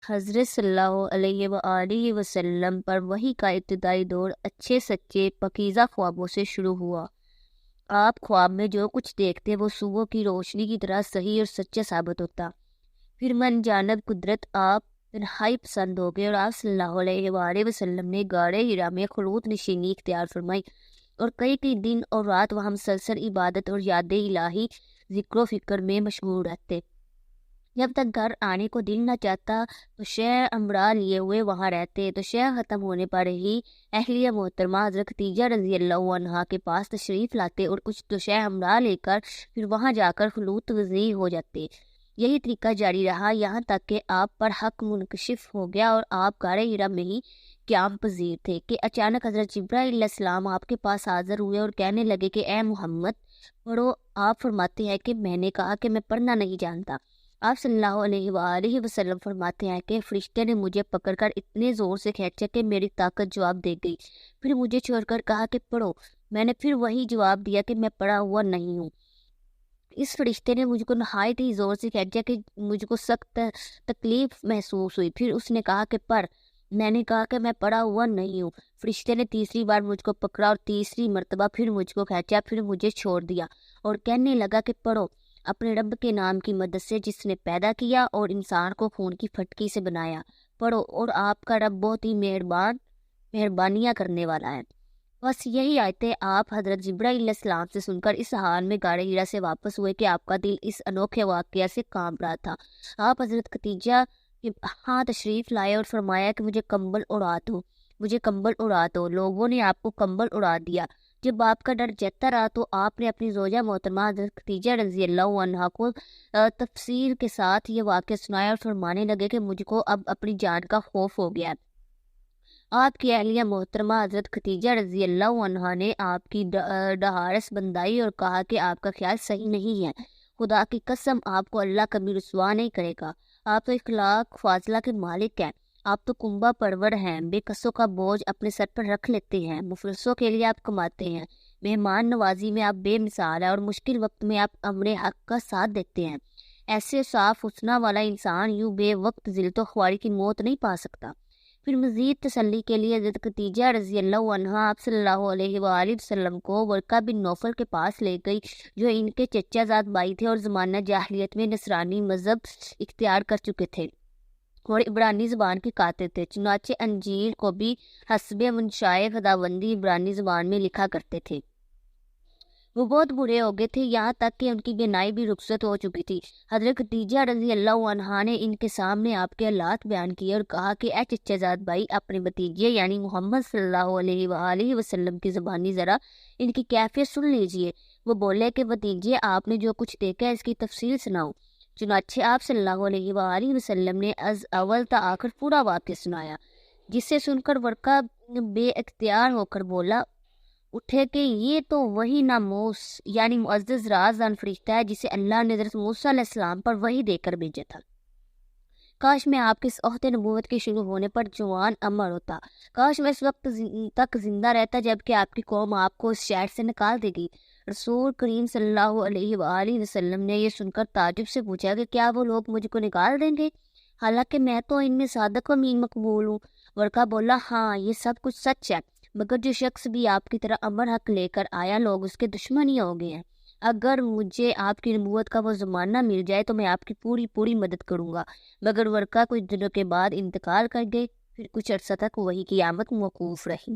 حضرت صلی اللہ علیہ وآلہ وسلم پر وحی کا ابتدائی دور اچھے سچے پاکیزہ خوابوں سے شروع ہوا۔ آپ خواب میں جو کچھ دیکھتے وہ صبح کی روشنی کی طرح صحیح اور سچا ثابت ہوتا۔ پھر من جانب قدرت آپ تنہائی پسند ہو گئے اور آپ صلی اللہ علیہ وآلہ وسلم نے غار ہرا میں خلوت نشینی اختیار فرمائی اور کئی دن اور رات وہاں مسلسل عبادت اور یاد الہی ذکر و فکر میں مشغول رہتے۔ جب تک گھر آنے کو دل نہ چاہتا تو شہ امرا لیے ہوئے وہاں رہتے، تو شہ ختم ہونے پر ہی اہلیہ محترمہ حضرت خدیجہ رضی اللہ عنہا کے پاس تشریف لاتے اور کچھ تو شہ امرا لے کر پھر وہاں جا کر خلوت وزی ہو جاتے۔ یہی طریقہ جاری رہا یہاں تک کہ آپ پر حق منکشف ہو گیا اور آپ غار ہرا میں ہی قیام پذیر تھے کہ اچانک حضرت جبرائیل علیہ السلام آپ کے پاس حاضر ہوئے اور کہنے لگے کہ اے محمد پڑھو۔ آپ فرماتے ہیں کہ میں نے کہا کہ میں پڑھنا نہیں جانتا۔ آپ صلی اللہ علیہ وآلہ وسلم فرماتے ہیں کہ فرشتے نے مجھے پکڑ کر اتنے زور سے کھینچا کہ میری طاقت جواب دے گئی، پھر مجھے چھوڑ کر کہا کہ پڑھو۔ میں نے پھر وہی جواب دیا کہ میں پڑھا ہوا نہیں ہوں۔ اس فرشتے نے مجھ کو نہایت ہی زور سے کھینچا کہ مجھ کو سخت تکلیف محسوس ہوئی، پھر اس نے کہا کہ پڑھ۔ میں نے کہا کہ میں پڑھا ہوا نہیں ہوں۔ فرشتے نے تیسری بار مجھ کو پکڑا اور تیسری مرتبہ پھر مجھ کو کھینچا، پھر مجھے چھوڑ دیا اور کہنے لگا کہ پڑھو اپنے رب کے نام کی مدد سے جس نے پیدا کیا اور انسان کو خون کی پھٹکی سے بنایا، پڑھو اور آپ کا رب بہت ہی مہربانیاں کرنے والا ہے۔ بس یہی آیتیں آپ حضرت جبرائیل علیہ السلام سے سن کر اس حال میں غار ہرا سے واپس ہوئے کہ آپ کا دل اس انوکھے واقعہ سے کانپ رہا تھا۔ آپ حضرت خدیجہ کے ہاں تشریف لائے اور فرمایا کہ مجھے کمبل اڑا دو۔ لوگوں نے آپ کو کمبل اڑا دیا۔ جب آپ کا ڈر جاتا رہا تو آپ نے اپنی زوجہ محترمہ حضرت خدیجہ رضی اللہ عنہا کو تفصیل کے ساتھ یہ واقعہ سنایا اور فرمانے لگے کہ مجھ کو اب اپنی جان کا خوف ہو گیا ہے۔ آپ کی اہلیہ محترمہ حضرت خدیجہ رضی اللہ عنہا نے آپ کی ڈھارس بندائی اور کہا کہ آپ کا خیال صحیح نہیں ہے، خدا کی قسم آپ کو اللہ کبھی رسوا نہیں کرے گا۔ آپ تو اخلاق فاضلہ کے مالک ہیں، آپ تو کنبہ پرور ہیں، بے کسوں کا بوجھ اپنے سر پر رکھ لیتے ہیں، مفلسوں کے لیے آپ کماتے ہیں، مہمان نوازی میں آپ بے مثال ہیں اور مشکل وقت میں آپ امر حق کا ساتھ دیتے ہیں۔ ایسے صاف حسنہ والا انسان یوں بے وقت ذلت و خواری کی موت نہیں پا سکتا۔ پھر مزید تسلی کے لیے حضرت خدیجہ رضی اللہ عنہا آپ صلی اللہ علیہ وآلہ وسلم کو ورقہ بن نوفل کے پاس لے گئی جو ان کے چچا زاد بھائی تھے اور زمانہ جاہلیت میں نصرانی مذہب اختیار کر چکے تھے اور عبرانی زبان کے قاطع تھے، چنانچہ انجیل کو بھی حسب منشائے خداوندی عبرانی زبان میں لکھا کرتے تھے۔ وہ بہت بوڑھے ہو گئے تھے یہاں تک کہ ان کی بینائی بھی رخصت ہو چکی تھی۔ حضرت خدیجہ رضی اللہ عنہا نے ان کے سامنے آپ کے حالات بیان کیے اور کہا کہ اے چچا زاد بھائی اپنے بھتیجے یعنی محمد صلی اللہ علیہ وآلہ وسلم کی زبانی ذرا ان کی کیفیت سن لیجئے۔ وہ بولے کہ بھتیجے آپ نے جو کچھ دیکھا ہے اس کی تفصیل سناؤ۔ چنانچہ آپ صلی اللہ علیہ وآلہ وسلم نے از اول تا آخر پورا واقعہ سنایا، جسے سن کر ورقہ بے اختیار ہو کر بولا اٹھے کہ یہ تو وہی ناموس یعنی معزز رازدان فرشتہ ہے جسے اللہ نے حضرت موسیٰ علیہ السلام پر وحی دے کر بھیجا تھا۔ کاش میں آپ کے اس عہد نبوت کے شروع ہونے پر جوان امر ہوتا، کاش میں اس وقت تک زندہ رہتا جبکہ آپ کی قوم آپ کو اس شہر سے نکال دے گی۔ رسول کریم صلی اللہ علیہ وآلہ وسلم نے یہ سن کر تعجب سے پوچھا کہ کیا وہ لوگ مجھ کو نکال دیں گے حالانکہ میں تو ان میں صادق و امین مقبول ہوں؟ ورقہ بولا ہاں یہ سب کچھ سچ ہے، مگر جو شخص بھی آپ کی طرح امر حق لے کر آیا لوگ اس کے دشمن ہی ہو گئے ہیں۔ اگر مجھے آپ کی نبوت کا وہ زمانہ مل جائے تو میں آپ کی پوری مدد کروں گا۔ مگر ورقہ کچھ دنوں کے بعد انتقال کر گئے، پھر کچھ عرصہ تک وہی قیامت موقوف رہی۔